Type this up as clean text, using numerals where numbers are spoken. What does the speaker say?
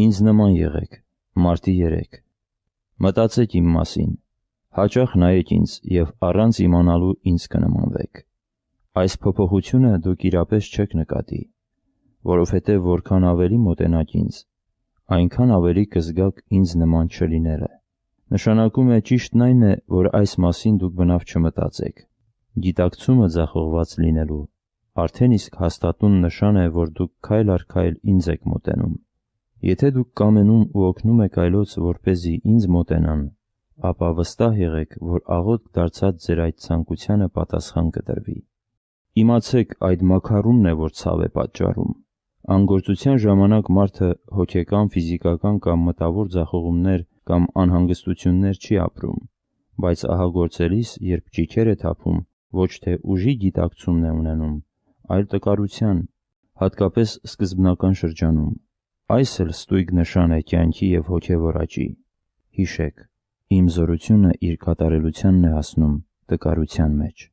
Ինձ նման եղեք, մարտի 3. Մտածեք իմ մասին, հաճախ նայեք ինձ և առանց իմանալու ինձ կնմանվեք։ Այս փոփոխությունը դուք իրապես չեք նկատի, որովհետև որքան ավելի մոտենաք ինձ, այնքան ավելի կզգաք ինձ նման չլինելը։ Նշանակում է ճիշտն այն է, որ այս մասին դուք բնավ չմտածեք։ Գիտակցումը ձախողված լինելու արդեն իսկ հաստատուն նշան է, որ դուք քայլ առ քայլ ինձ եք մոտենում։ Եթե դուք կամենում ու օգնում եք այլոց, որպեսզի ինձ մոտենան, ապա վստահ եղեք, որ աղոթք դարձած ձեր այդ ցանկությանը պատասխան կտրվի։ Իմացեք, այդ մաքարումն է, որ ցավ է պատճառում։ Անգործության ժամանակ մարդը հոգեկան, ֆիզիկական կամ մտավոր ձախողումներ կամ անհանգստություններ չի ապրում, բայց ահագործելիս, երբ ճիքեր է թափում, ոչ թե ուժի գիտակցումն է ունենում, այլ տկարության, հատկապես սկզբնական շրջանում։ Այս էլ ստույգ նշան է կյանքի և հոգևոր աճի։ Հիշեք, իմ զորությունը իր կատարելությանն է հասնում տկարության մեջ։